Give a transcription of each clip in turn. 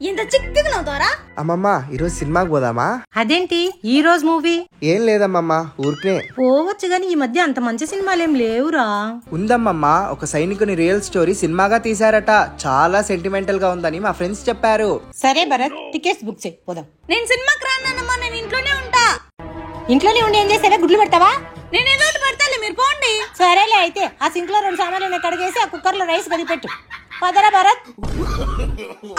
ఇంత చిక్కగా నవ్వుతారా? అమ్మమ్మ ఈరోజు సినిమాకి పోదామా? అదేంటి ఈ రోజు మూవీ? ఏం లేదమ్మమ్మ, ఊరికే పోవచ్చు గాని ఈ మధ్య అంత మంచి సినిమాలేం లేవురా. ఉందమ్మమ్మ, ఒక సైనికుని రియల్ స్టోరీ సినిమాగా తీశారట. చాలా సెంటిమెంటల్ గా ఉందని మా ఫ్రెండ్స్ చెప్పారు. సరే భరత్, టికెట్స్ బుక్ చేయి, పోదాం. నేను సినిమాకి రానమ్మా, నేను ఇంట్లోనే ఉంటా. ఇంట్లోనే ఉండి ఏం చేసావే? గుడ్లు పెడతావా? నేను ఏదో ఒకటి పెడతాలే, మీరు పోండి. సరేలే అయితే ఆ సింక్ లో 2 సామాన్లు కడిగేసి ఆ కుక్కర్ లో రైస్ కదిపెట్టు. పదరా భరత్.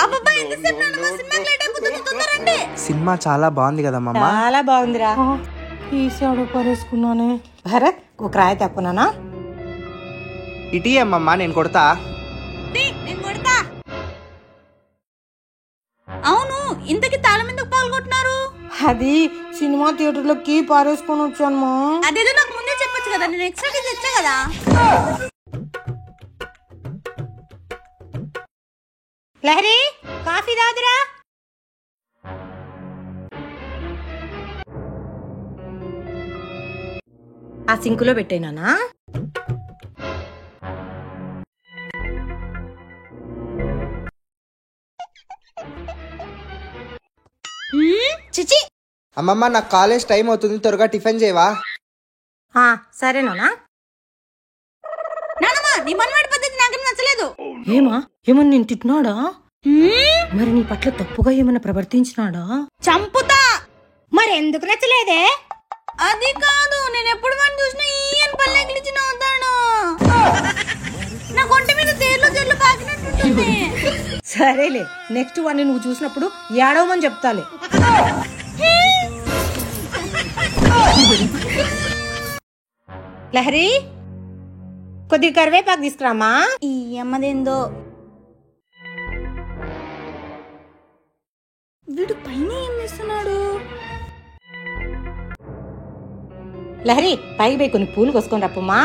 అబ్బబ్బా, ఎంతసేపు నాన్నమ్మ, సినిమాకి లేట్ అయిపోతుంది, తొందరండి. సినిమా చాలా బాగుంది కదమ్మమ్మ. చాలా బాగుందిరా. ఈసాడు పరేసుకున్నానే. భరత్, ఒక రాయి తప్పునానా? ఇటీ అమ్మమ్మ, నేను కొడతా. నేను కొడతా. అవును, ఇంతకి తాళం ఎందుకు పాల్గొంటున్నారు? అది సినిమా థియేటర్ లో కీ పారేసుకొని వచ్చాను. అదేదో నాకు ముందే చెప్పొచ్చు కదా, నేను ఎక్స్ట్రా తెచ్చా కదా. లహరి, కాఫీ తాదురా. ఆ సింకులో పెట్టేనానా? చిచి, అమ్మమ్మ, నాకు కాలేజ్ టైం అవుతుంది, త్వరగా టిఫిన్ చేయవా? సరేనా? నానమ్మ, నీ మనవాడి పద్ధతి నాకేం నచ్చలేదు. ఏమన్నా నేను తిట్టినాడా? మరి నీ పట్ల తప్పుగా ఏమన్నా ప్రవర్తించినాడా? చంపుతా. మరి ఎందుకు నచ్చలేదే? అది కాదు, నేను ఎప్పుడు వాడిని చూసినా ఈయన పల్లెకిలిచి నవ్వుతాడు. నా కొంట మీద తేర్లు జల్లు పాకినట్టుంటుంది. సరేలే, నెక్స్ట్ వాడిని నువ్వు చూసినప్పుడు ఏడవమని చెప్తాలే. లహరి, కొద్దిగా కరివేపాకు తీసుకురామా. ఈ అమ్మదేందో, వీడు పైన ఏం చేస్తున్నాడు? లహరి, పైకి పోయి కొన్ని పూలు కోసుకొని రప్పమ్మా.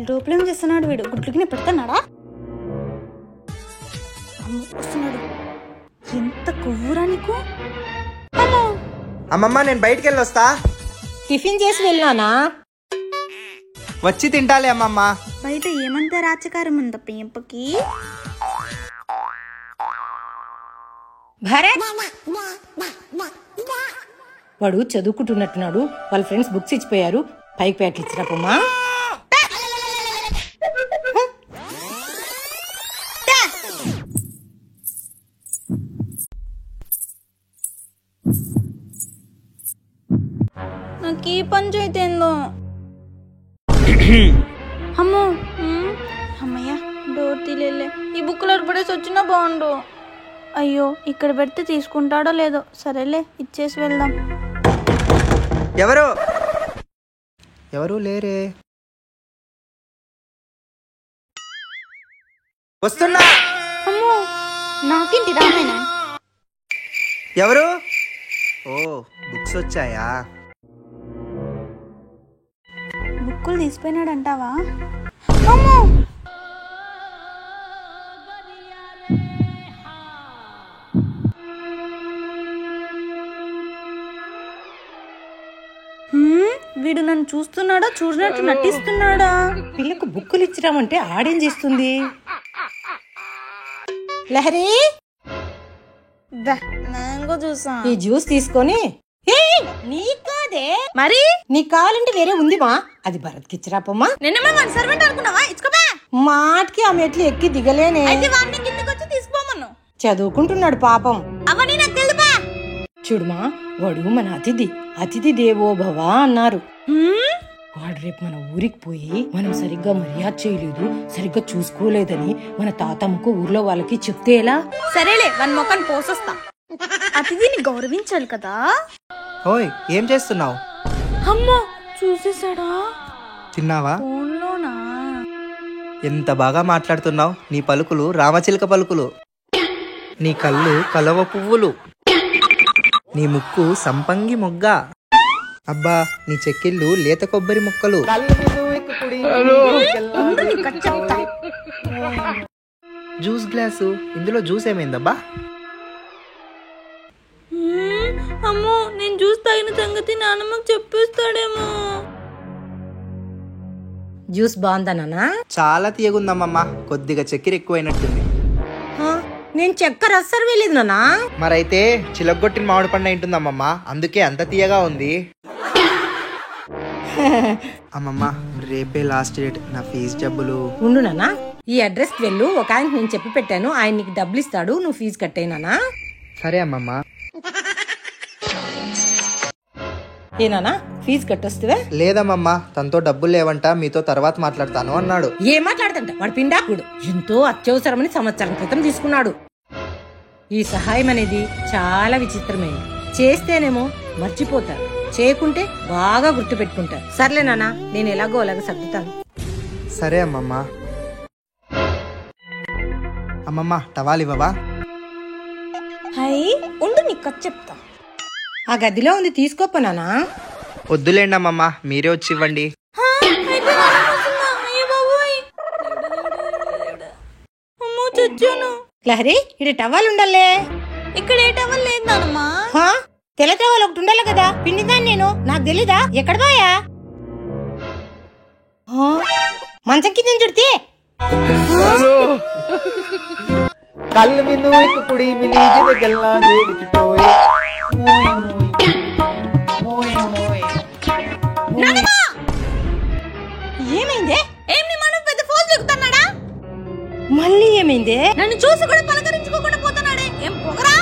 లోపలేం చేస్తున్నాడు వీడు? గుడ్లకి పెడతాడా? వస్తున్నాడు. ఎంత కొవ్వురా నీకు? అమ్మమ్మ, నేను బయటికి వెళ్ళొస్తా. టిఫిన్ చేసి వెళ్ళానా? వచ్చి తింటాలే అమ్మమ్మ. బయట ఏమంత రాచకారం ఉందా పెంపకి? భరత్, వాడు చదువుకుంటున్నట్టున్నాడు. వాళ్ళ ఫ్రెండ్స్ బుక్స్ ఇచ్చిపోయారు, పైకి పేటలు ఇచ్చినప్పమ్మా. నాకు ఈ పంచాయతీ ఏందో. అమ్మో, అమ్మయ్య, డోర్ తీలేలే. ఈ బుక్లో పడేసి వచ్చినా బాగుండు. అయ్యో, ఇక్కడ పెడితే తీసుకుంటాడో లేదో. సరేలే, ఇచ్చేసి వెళ్దాం. ఎవరు లేరే. వస్తున్నా. అమ్మో, నాకేంటి రామాయణ? ఎవరు? ఓ, బుక్స్ వచ్చాయా? బుక్కులు తీసిపోయినాడంటావా? అమ్మో, వీడు నన్ను చూస్తున్నాడా, చూసినట్టు నటిస్తున్నాడా? పిల్లకు బుక్కులు ఇచ్చిరామంటే ఆడేం చేస్తుంది? లహరి, మ్యాంగో జ్యూసా? ఈ జ్యూస్ తీసుకొని. నీకోదే మరి, నీకు కావాలంటే వేరే ఉంది మా, అది భరత్కి ఇచ్చిరాపమ్మా. నిన్నమే మన సర్వెంట్ అనుకున్నావా? ఇచ్చుకోబా. మాటికి ఆ మెట్లు ఎక్కి దిగలేనే. అయితే వాడిని కిందకి వచ్చి తీసుకోమను. చదువుకుంటున్నాడు పాపం. అవన్నీ నాకు తెలుపా. చూడుమా, వాడు మన అతిథి దేవో భవ అన్నారు. వాడు రేపు మన ఊరికి పోయి మనం సరిగ్గా మర్యాద చేయలేదు, సరిగ్గా చూసుకోలేదని మన తాతమ్మకు ఊర్లో వాళ్ళకి చెప్తే ఎలా? సరేలే, వన్ మొక్కని పోసొస్తా. అతిథిని గౌరవించాలి కదా. ఓయ్, ఏం చేస్తున్నావు? అమ్మో, చూసేసాడా? తిన్నావా? ఫోన్లోనా? ఎంత బాగా మాట్లాడుతున్నావు. నీ పలుకులు రామచిలక పలుకులు, నీ కళ్ళు కలవ పువ్వులు, నీ ముక్కు సంపంగి మొగ్గ, అబ్బా నీ చెక్కిళ్ళు లేత కొబ్బరి ముక్కలు. జ్యూస్ గ్లాసు, ఇందులో జ్యూస్ ఏమైందబ్బా? అమ్మో, నేను జ్యూస్ తాగిన సంగతి నాన్నమ్మకు చెప్పేస్తాడేమో. జ్యూస్ బాగుందా నానా? చాలా తీయగుందమ్మమ్మ, కొద్దిగా చక్కెర ఎక్కువైనట్టుంది. నేను చక్కెర అస్సలు వేయలేదు నానా. మరైతే చిలగొట్టిన మామిడి పండు ఏంటుందమ్మమ్మ, అందుకే అంత తీయగా ఉంది. అమ్మమ్మ రేపే లాస్ట్ డేట్, నా ఫీజు డబ్బులు. ఉండు నానా, ఈ అడ్రస్ కి వెళ్ళు. ఒక ఆయనకి నేను చెప్పి పెట్టాను, ఆయన నీకు డబ్బులు ఇస్తాడు, నువ్వు ఫీజు కట్టేనానా. సరే అమ్మమ్మ. ఏనానా ఫీజు కట్టొస్తువే? లేదమ్మమ్మ, తనతో డబ్బులు లేవంట, మీతో తర్వాత మాట్లాడతాను అన్నాడు. ఏం మాట్లాడతంట వాడు పిండాకుడు. ఎంతో అత్యవసరమని సంవత్సరం క్రితం తీసుకున్నాడు. ఈ సహాయం అనేది చాలా విచిత్రమైనది. చేస్తేనేమో మర్చిపోతారు, చేయకుంటే బాగా గుర్తు పెట్టుకుంటారు. సర్లే నాన్న, నేను ఎలాగో అలాగ సర్దుతాను. సరే అమ్మమ్మ. అమ్మమ్మ టవాల్ ఇవ్వవా? హై ఉండు, నీకు చెప్తా. ఆ గదిలో ఉంది, తీసుకోపోనానా. వద్దులేండి అమ్మమ్మ, మీరే వచ్చి ఇవ్వండి. లహరి, ఇది టవల్ ఉండాలే. ఇక్కడ ఏ టవల్ లేదు నానమ్మా. తెల్ల టవల్ ఒకటి ఉండాలి కదా, పిండిదాన్ని నేను, నాకు తెలీదా? ఎక్కడ పోయా? మంచం కింద చుడితే కళ్ళు మిన్ను కుడి ఏమైందే? ఏం నీ మనం పెద్ద ఫోన్ దిగుతున్నాడా? మళ్ళీ ఏమైందే? నన్ను చూసి కూడా పలకరించుకోకుండా పోతున్నాడే, ఏం పొగరా?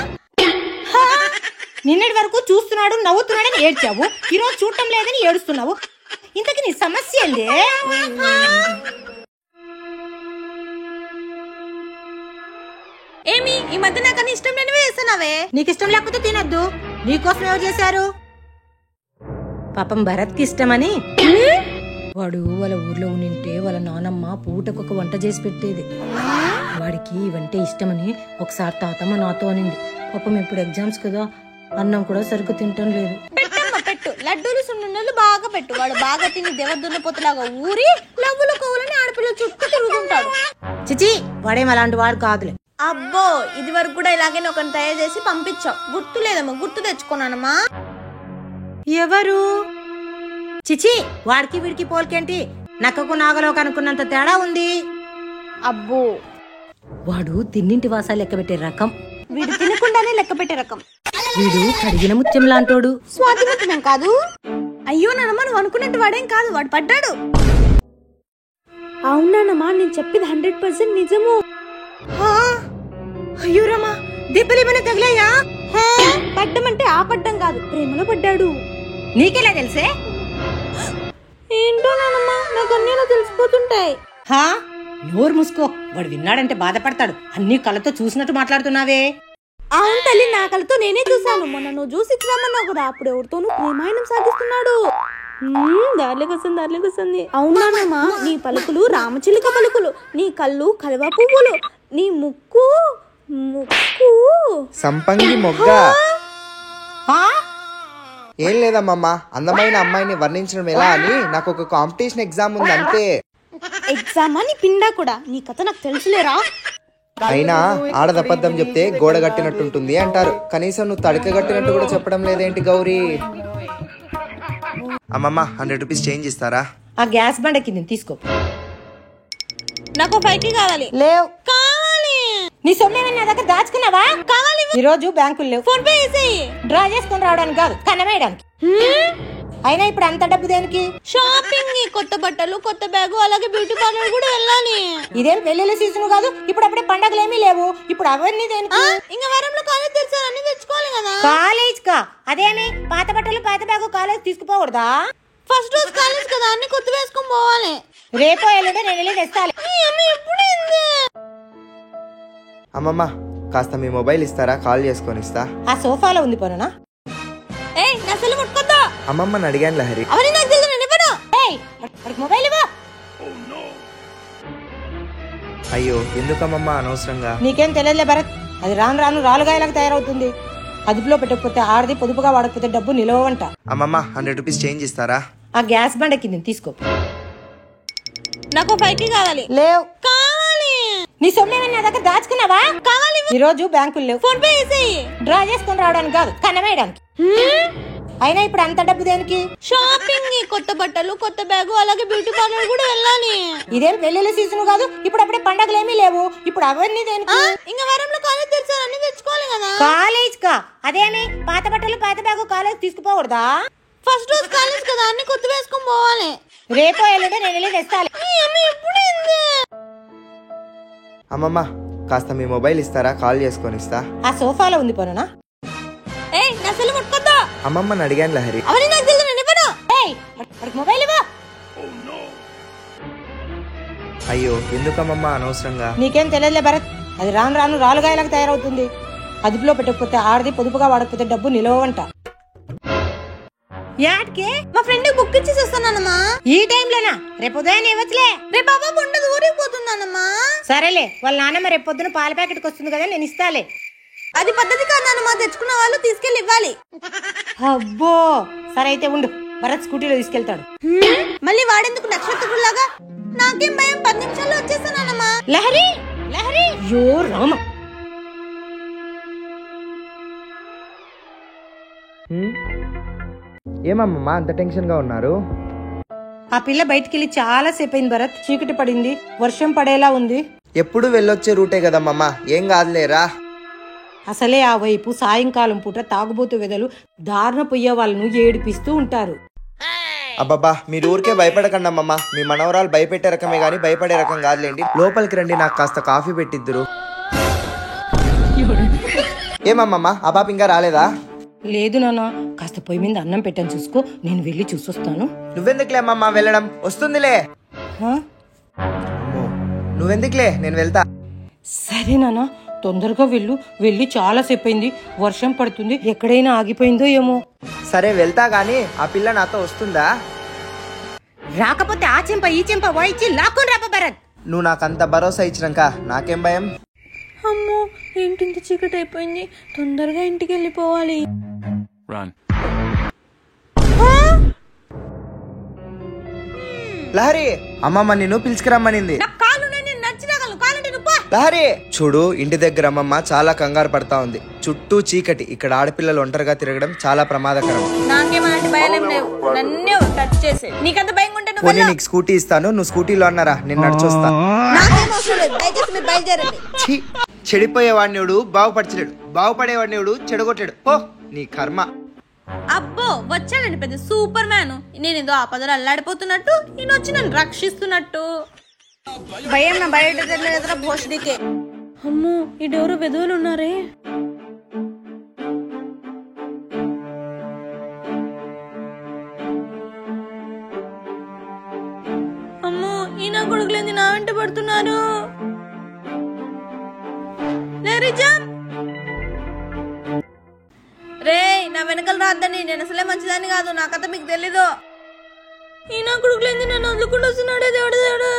నిన్నటి వరకు చూస్తున్నాడు నవ్వుతున్నాడని ఏడ్చావు, ఈరోజు చూడటం లేదని ఏడుస్తున్నావు. ఇంతకి నీ సమస్య ఏంది? ఏమి ఈ మధ్య నాకు అన్ని ఇష్టం లేనివే చేస్తున్నావే. నీకు ఇష్టం లేకపోతే తినద్దు. నీకోసం ఎవరు చేశారు? పాపం భరత్ కి ఇష్టమని వాడు వాళ్ళ ఊర్లో ఉంటే వాళ్ళ నానమ్మ పూటకొక వంట చేసి పెట్టేది. వాడికి ఇవంటే ఇష్టమని ఒకసారి తాతమ్మ నాతో అనింది. పాపం ఇప్పుడు ఎగ్జామ్స్ కదా, అన్నం కూడా సరిగ్గా తింటం లేదు. పెట్టమ్మా పెట్టు, లడ్డూలు సున్నుండలు బాగా పెట్టు. వాడు బాగా తిని దేవదున్న పొత్తులాగా ఊరి లవ్వులు కోవులని ఆడపిల్లల చుట్టూ తిరుగుతుంటాడు. చిచి, వాడేం అలాంటి వాడు కాదులే. అబ్బో, ఇది వరకు కూడా ఇలాగే ఒకరిని తయారు చేసి పంపించావు. గుర్తు లేదమ్మా, గుర్తు తెచ్చుకున్నానమ్మా. ఎవరు? చిచి, వాడికి వీడికి పోలికేంటి? నక్కకు నాగలో కనుక్కున్నంత తేడా ఉంది. అబ్బో, వాడు తిన్నింటి వాసాలు లెక్క పెట్టే రకం. వీడు తినకుండానే లెక్క పెట్టే రకం. వీడు కడిగిన ముత్యం లాంటోడు. స్వాతి ముత్యం కాదు. అయ్యో నానమ్మ, నువ్వు అనుకున్నట్టు వాడేం కాదు, వాడు పడ్డాడు. అవునానమ్మా, నేను చెప్పింది 100% నిజము. అయ్యో రమా, దెబ్బలేమైనా తగిలాయా? పడ్డమంటే ఆ పడ్డం కాదు, ప్రేమలో పడ్డాడు. నీకెలా తెలుసే? ఏంటో నానమ్మా, నాకు అన్నీ తెలిసిపోతుంటాయి. నోరు మూసుకో, వాడు విన్నాడంటే బాధపడతాడు. అన్ని కళ్ళతో చూసినట్టు మాట్లాడుతున్నావే. అవును తల్లి, నా కళ్ళతో నేనే చూసాను. మొన్న నువ్వు చూసి ఇచ్చిరామన్నావు కదా, అప్పుడు ఎవరితోనూ ప్రేమాయణం సాగిస్తున్నాడు. దారిలోకి వస్తుంది. అవునానమ్మా, నీ పలుకులు రామచిలుక పలుకులు, నీ కళ్ళు కలువ పువ్వులు, నీ ముక్కు సంపంగి మొగ్గ. ఏం లేదమ్మమ్మ, అందమైన అమ్మాయిని వర్ణించడం ఎలా అని నాకు ఒక కాంపిటీషన్ ఎగ్జామ్ ఉంది అంతే. ఎగ్జామా నీ పిండా కూడా? నీ కథ నాకు తెలుసులేరా. అయినా ఆడదబద్ధం చెప్తే గోడ కట్టినట్టుంటుంది అంటారు. కనీసం నువ్వు తడిక కట్టినట్టు కూడా చెప్పడం లేదేంటి గౌరీ? అమ్మమ్మ 100 రూపీస్ చేంజ్ ఇస్తారా? ఆ గ్యాస్ బండ కింద తీసుకో. నాకు 5 కావాలి. లేవు. కావాలి. నీ సొమ్మేమైనా నా దగ్గర దాచుకున్నావా? కావాలి. ఈ రోజు బ్యాంకులు లేవు. ఫోన్ పే చేసేయి. డ్రా చేసుకుని రావడానికి కాదు, కన్నమేయడానికి. అయినా ఇప్పుడు అంత డబ్బు దేనికి? షాపింగ్, కొత్త బట్టలు, కొత్త బ్యాగు, అలాగే బ్యూటీ పార్లర్ కూడా వెళ్ళాలి. ఇదేం పెళ్లిళ్ళ సీజన్ కాదు, ఇప్పుడు అప్పుడే పండగలేమీ లేవు. ఇప్పుడు అవన్నీ దేనికి? ఇంకా వారంలో కాలేజ్ తెచ్చారు, అన్ని తెచ్చుకోవాలి కదా. కాలేజ్ కా? అదేమి పాత బట్టలు పాత బ్యాగు కాలేజ్ తీసుకుపోకూడదా? ఫస్ట్ రోజు కాలేజ్ కదా, అన్ని కొత్త వేసుకొని పోవాలి. రేపో ఎల్లుండో నేను వెళ్ళి తెస్తాలి. అమ్మమ్మ కాస్త మీ మొబైల్ ఇస్తారా? కాల్ చేసుకొని ఇస్తా. ఆ సోఫాలో ఉంది పనునా? నా సెల్ ముట్టుకోద్దా. అమ్మమ్మని అడిగాను లహరి. అవన్నీ నాకు తెలుసు, నేను ఇవ్వను. మొబైల్ ఇవ్వు. అయ్యో ఎందుకమ్మమ్మ అనవసరంగా? నీకేం తెలియదులే భరత్, అది రాను రాను రాలుగాయలాగా తయారవుతుంది. అదుపులో పెట్టకపోతే ఆడది, పొదుపుగా వాడకపోతే డబ్బు నిలవంట. అమ్మమ్మ 100 రూపీస్ చేంజ్ ఇస్తారా? ఆ గ్యాస్ బండ కింద తీసుకో. నాకు 5 కావాలి. లేవు. కావాలి. నీ సొమ్మేమైనా నా దగ్గర దాచుకున్నావా? కావాలి. ఈ రోజు బ్యాంకులు లేవు. ఫోన్ పే చేసేయి. డ్రా చేసుకుని రావడానికి కాదు, కన్నమేయడానికి. అయినా ఇప్పుడు అంత డబ్బు దేనికి? షాపింగ్, కొత్త బట్టలు, కొత్త బ్యాగు, అలాగే బ్యూటీ పార్లర్ కూడా వెళ్ళాలి. ఇదేం పెళ్లిళ్ళ సీజన్ కాదు, ఇప్పుడు అప్పుడే పండగలు ఏమీ లేవు, ఇప్పుడు అవన్నీ దేనికి? ఇంకా వారంలో కాలేజ్ తెరిచారు, అన్ని తెచ్చుకోవాలి కదా. కాలేజ్ కా? అదేమి పాత బట్టలు పాత బ్యాగు కాలేజ్ తీసుకుపోకూడదా? ఫస్ట్ రోజు కాలేజ్ కదా, అన్ని కొత్త వేసుకొని పోవాలి. రేపో ఎల్లుండో నేను వెళ్ళి తెస్తాలే. అమ్మమ్మ కాస్త మీ మొబైల్ ఇస్తారా, కాల్ చేసుకొని ఇస్తా. ఆ సోఫాలో ఉంది పనునా? అమ్మమ్మని అడిగాను లహరి. మొబైల్ ఇవ్వ. అయ్యో ఎందుకమ్మమ్మ అనవసరంగా? నీకేం తెలియదులే భరత్, అది రాను రాను రాలుగాయలకు తయారవుతుంది. అదుపులో పెట్టకపోతే ఆడది, పొదుపుగా వాడకపోతే డబ్బు నిలవంట. యాడ్కే మా ఫ్రెండ్ బుక్ ఇచ్చేసి వస్తానమ్మా. ఈ టైంలోనా? రేపు ఉదయం ఇవ్వచ్చులే. రేపు బాబా ఉండదు, ఊరికి పోతుందన్నమ్మా. సరేలే, వాళ్ళ నాన్నమ్మ రేపు పొద్దున పాల ప్యాకెట్కి వస్తుంది కదా, నేను ఇస్తాలే. అది పద్ధతి కాదన్నమ్మా, తెచ్చుకున్న వాళ్ళు తీసుకెళ్ళి ఇవ్వాలి. అబ్బో సరే అయితే ఉండు, భరత్ స్కూటీలో తీసుకెళ్తాడు. మళ్ళీ వాడేందుకు నక్షత్రులాగా? నాకేం భయం, 10 నిమిషాల్లో వచ్చేస్తానమ్మా. లహరి లహరి యో రామ. ఏమమ్మమ్మ అంత టెన్షన్ గా ఉన్నారు? ఆ పిల్ల బయటికి వెళ్ళి చాలా సేపు అయింది భరత్, చీకటి పడింది, వర్షం పడేలా ఉంది. ఎప్పుడు వెళ్ళొచ్చే రూటే కదమ్మమ్మ, ఏం కాదులేరా. అసలే ఆ వైపు సాయంకాలం పూట తాగుబోతు వెదలు దారుణ పొయ్యే వాళ్ళను ఏడిపిస్తూ ఉంటారు. అబ్బబ్బా మీరు ఊరికే భయపడకండి అమ్మమ్మ, మీ మనవరాలు భయపెట్టే రకమే గానీ భయపడే రకం కాదులేండి. లోపలికి రండి, నాకు కాస్త కాఫీ పెట్టిద్దురు. ఏమమ్మమ్మ ఆ పాప ఇంకా రాలేదా? లేదు నాన్న, కాస్త పొయ్యి మీద అన్నం పెట్టాను, చూసుకో, నేను వెళ్ళి చూసొస్తాను. నువ్వెందుకులే అమ్మమ్మ వెళ్ళడం, వస్తుందిలే. నువ్వెందుకులే, నేను వెళ్తా. సరే నాన్న, తొందరగా వెళ్ళి చాలా సేపు అయింది, వర్షం పడుతుంది, ఎక్కడైనా ఆగిపోయిందో ఏమో. సరే వెళ్తా గానీ ఆ పిల్ల నాతో వస్తుందా? రాకపోతే ఆ చెంప ఈ చెంప వాయిచ్చి లాక్కొని రాప భరత్. నువ్వు నాకంత భరోసా ఇచ్చినాక నాకేం భయం? అమ్మో ఏంటి ఇంత చీకటి అయిపోయింది, తొందరగా ఇంటికి వెళ్ళిపోవాలి. లహరి అమ్మమ్మ నిన్ను పిలుచుకురమ్మనింది. లహరి చూడు, ఇంటి దగ్గర అమ్మమ్మ చాలా కంగారు పడతా ఉంది. చుట్టూ చీకటి, ఇక్కడ ఆడపిల్లలు ఒంటరిగా తిరగడం చాలా ప్రమాదకరం. నాకేమంటే భయం లేవు, నన్ను టచ్ చేసే. నీకంత భయం ఉంటే నువ్వు పోనీ నీకు స్కూటీ ఇస్తాను, నువ్వు స్కూటీలో అన్నారా, నేను నడిచొస్తా. చెడిపోయేవాడినివుడు బాగుపరచలేడు, బాగుపడేవాడినివుడు చెడగొట్టాడు. ఓ నీ కర్మ. అబ్బో వచ్చాడండి పెద్ద సూపర్ మ్యాన్. నేను ఏదో ఆపదలు అల్లాడిపోతున్నట్టు, ఈయన వచ్చి నన్ను రక్షిస్తున్నట్టు. భయం నా బయట భోషడికే. అమ్మో ఈడెవరో వెధవులు ఉన్నారే. అమ్మో ఈయన కొడుకులేంది నా వెంట పడుతున్నారు. రే నా వెనకలు రాద్దని, నేను అసలే మంచిదాన్ని కాదు, నా కథ మీకు తెలీదు. ఈయన కొడుకులేంది నన్ను వదులుకుండా వస్తున్నాడే దేవుడు దేవుడు.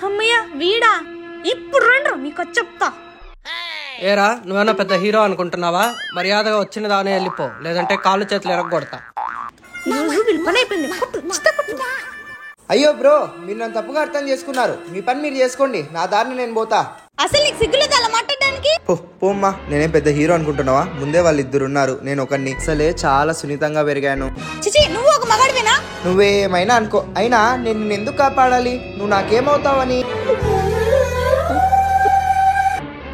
అమ్మయ్య వీడా, ఇప్పుడు రండ్రు మీకు చెప్తా. ఏరా నువ్వేనా పెద్ద హీరో అనుకుంటున్నావా? మర్యాదగా వచ్చిన దానే వెళ్ళిపో, లేదంటే కాళ్ళు చేతులు ఎరగొడతా. అయ్యో బ్రో, మీరు నన్ను తప్పుగా అర్థం చేసుకున్నారు. మీ పని మీరు చేసుకోండి, నా దారిని నేను పోతా. అసలు నీకు సిగ్గులేదు అలా మాట్లాడడానికి? పోమ్మా, నేనేం పెద్ద హీరో అనుకుంటున్నావా? ముందే వాళ్ళిద్దరు ఉన్నారు, నేను ఒకరిని. అసలే చాలా సున్నితంగా పెరిగాను. చిచి నువ్వు ఒక మగాడివేనా? నువ్వేమైనా అనుకో, అయినా నేను నిన్ను ఎందుకు కాపాడాలి? నువ్వు నాకేమవుతావని.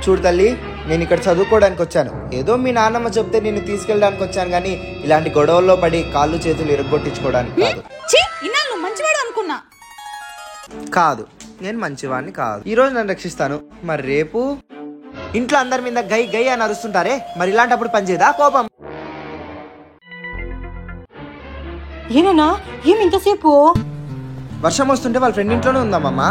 చూడు తల్లి, నేను ఇక్కడ చదువుకోవడానికి వచ్చాను. ఏదో మీ నాన్నమ్మ చెప్తే నిన్ను తీసుకెళ్ళడానికి వచ్చాను, కానీ ఇలాంటి గొడవల్లో పడి కాళ్ళు చేతులు ఇరగొట్టించుకోవడానికి కాదు. మంచివాడు అనుకున్నా. కాదు, నేను మంచివాడిని కాదు. ఈ రోజు నన్ను రక్షిస్తాను, మరి రేపు ఇంట్లో అందరి మీద గై గై అని అరుస్తుంటారే, మరి ఇలాంటప్పుడు పనిచేయదా కోపం? ఏనా ఏమి ఇంతసేపు? వర్షం వస్తుంటే వాళ్ళ ఫ్రెండ్ ఇంట్లోనే ఉందామమ్మా.